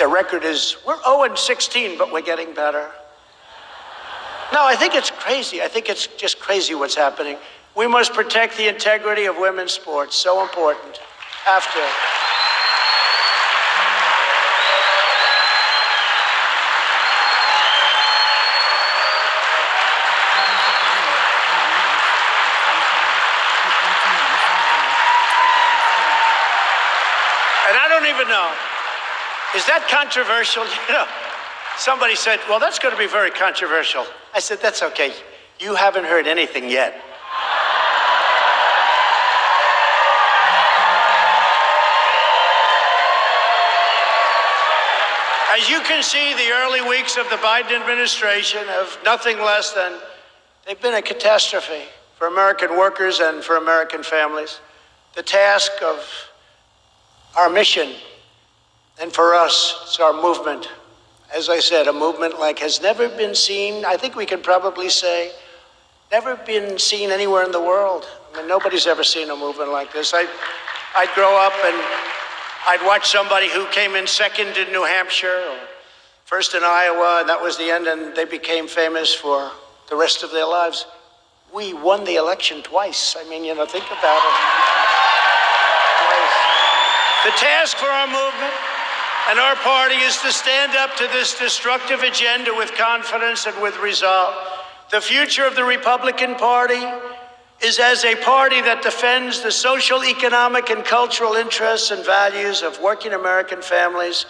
their record is, we're 0-16, but we're getting better. No, I think it's crazy. I think it's just crazy what's happening. We must protect the integrity of women's sports. So important. Have to. And I don't even know. Is that controversial? You know, somebody said, well, that's going to be very controversial. I said, that's okay. You haven't heard anything yet. As you can see, the early weeks of the Biden administration have nothing less than, they've been a catastrophe for American workers and for American families. The task of our mission, and for us, it's our movement. As I said, a movement like has never been seen, I think we could probably say, never been seen anywhere in the world. I mean, nobody's ever seen a movement like this. I'd grow up and I'd watch somebody who came in second in New Hampshire, or first in Iowa, and that was the end, and they became famous for the rest of their lives. We won the election twice. I mean, you know, think about it. Twice. The task for our movement and our party is to stand up to this destructive agenda with confidence and with resolve. The future of the Republican Party is as a party that defends the social, economic, and cultural interests and values of working American families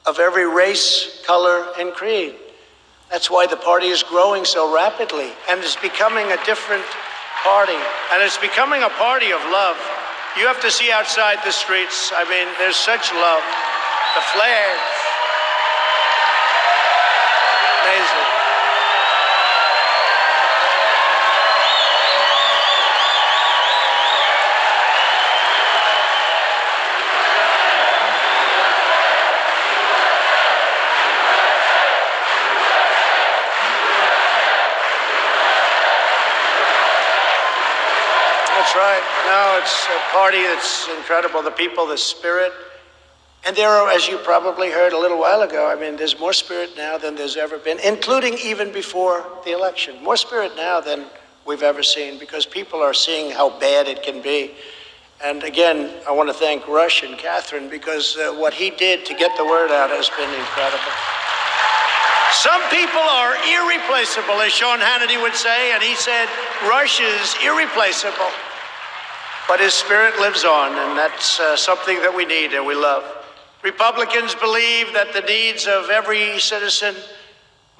of every race, color, and creed. That's why the party is growing so rapidly and is becoming a different party. And it's becoming a party of love. You have to see outside the streets. I mean, there's such love. The flags. Amazing. That's right. No, it's a party that's incredible. The people, the spirit. And there are, as you probably heard a little while ago, I mean, there's more spirit now than there's ever been, including even before the election. More spirit now than we've ever seen, because people are seeing how bad it can be. And again, I want to thank Rush and Catherine, because what he did to get the word out has been incredible. Some people are irreplaceable, as Sean Hannity would say, and he said Rush is irreplaceable. But his spirit lives on, and that's something that we need and we love. Republicans believe that the needs of every citizen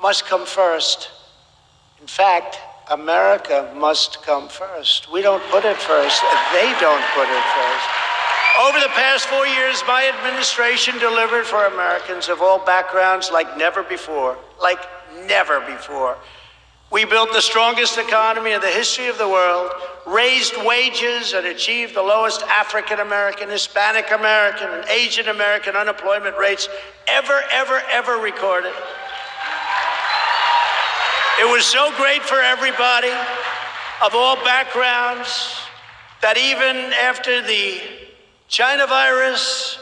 must come first. In fact, America must come first. We don't put it first. They don't put it first. Over the past 4 years, my administration delivered for Americans of all backgrounds like never before. Like never before. We built the strongest economy in the history of the world, raised wages, and achieved the lowest African American, Hispanic American, and Asian American unemployment rates ever recorded. It was so great for everybody of all backgrounds that even after the China virus,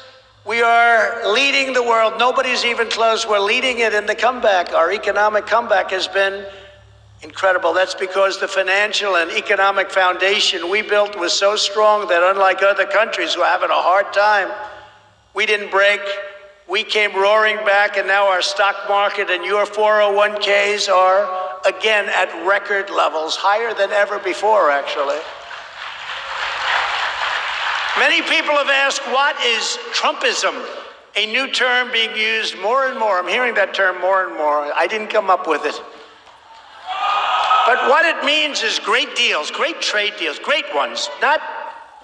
we are leading the world. Nobody's even close. We're leading it in the comeback. Our economic comeback has been incredible. That's because the financial and economic foundation we built was so strong that unlike other countries who are having a hard time, we didn't break. We came roaring back, and now our stock market and your 401ks are again at record levels, higher than ever before, actually. Many people have asked, what is Trumpism? A new term being used more and more. I'm hearing that term more and more. I didn't come up with it. But what it means is great deals, great trade deals, great ones, not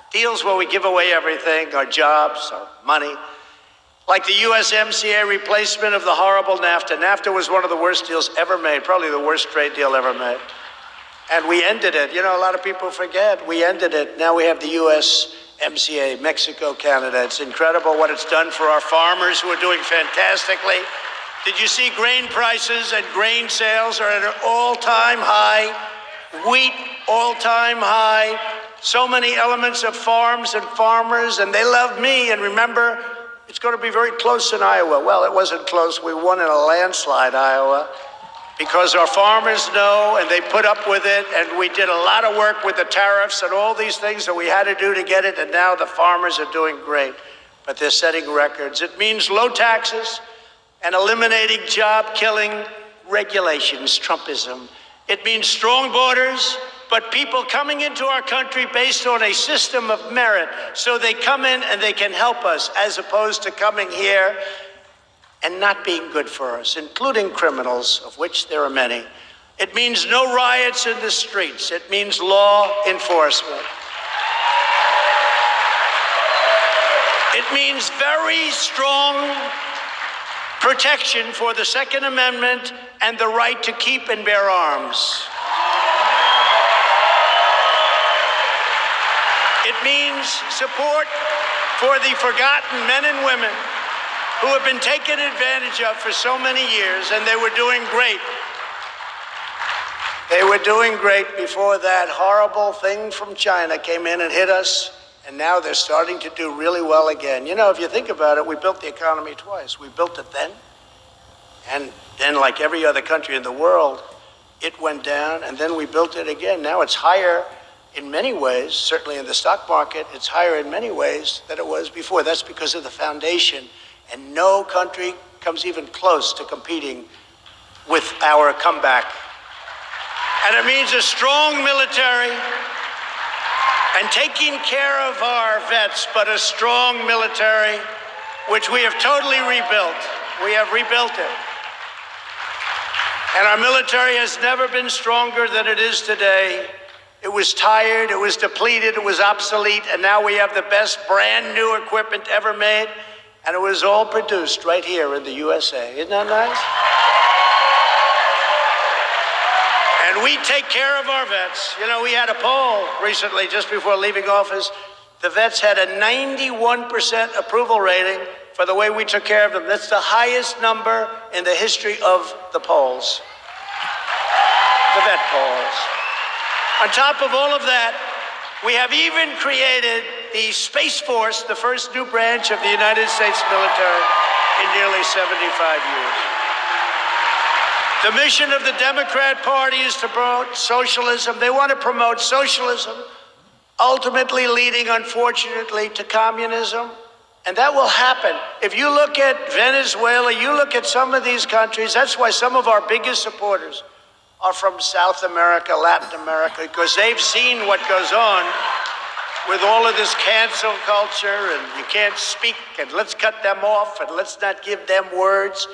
deals where we give away everything, our jobs, our money. Like the USMCA replacement of the horrible NAFTA. NAFTA was one of the worst deals ever made, probably the worst trade deal ever made. And we ended it. You know, a lot of people forget, we ended it. Now we have the USMCA, Mexico, Canada. It's incredible what it's done for our farmers who are doing fantastically. Did you see grain prices and grain sales are at an all-time high? Wheat, all-time high. So many elements of farms and farmers, and they love me. And remember, It's going to be very close in Iowa. Well, it wasn't close. We won in a landslide, Iowa, because our farmers know and they put up with it, and we did a lot of work with the tariffs and all these things that we had to do to get it, and now the farmers are doing great, but they're setting records. It means low taxes and eliminating job-killing regulations, Trumpism. It means strong borders, but people coming into our country based on a system of merit, so they come in and they can help us, as opposed to coming here and not being good for us, including criminals, of which there are many. It means no riots in the streets. It means law enforcement. It means very strong protection for the Second Amendment and the right to keep and bear arms. It means support for the forgotten men and women who have been taken advantage of for so many years, and they were doing great. They were doing great before that horrible thing from China came in and hit us, and now they're starting to do really well again. You know, if you think about it, we built the economy twice. We built it then, and then like every other country in the world, it went down, and then we built it again. Now it's higher in many ways, certainly in the stock market, it's higher in many ways than it was before. That's because of the foundation, and no country comes even close to competing with our comeback. And it means a strong military and taking care of our vets, but a strong military, which we have totally rebuilt. We have rebuilt it. And our military has never been stronger than it is today. It was tired, it was depleted, it was obsolete, and now we have the best brand new equipment ever made, and it was all produced right here in the USA. Isn't that nice? And we take care of our vets. You know, we had a poll recently, just before leaving office. The vets had a 91% approval rating for the way we took care of them. That's the highest number in the history of the polls. The vet polls. On top of all of that, we have even created the Space Force, the first new branch of the United States military in nearly 75 years. The mission of the Democrat Party is to promote socialism. They want to promote socialism, ultimately leading, unfortunately, to communism. And that will happen. If you look at Venezuela, you look at some of these countries, that's why some of our biggest supporters are from South America, Latin America, because they've seen what goes on with all of this cancel culture, and you can't speak, and let's cut them off, and let's not give them words.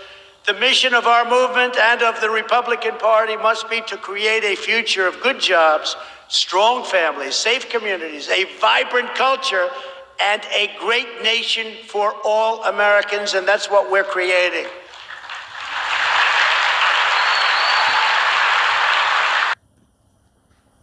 The mission of our movement and of the Republican Party must be to create a future of good jobs, strong families, safe communities, a vibrant culture, and a great nation for all Americans, and that's what we're creating.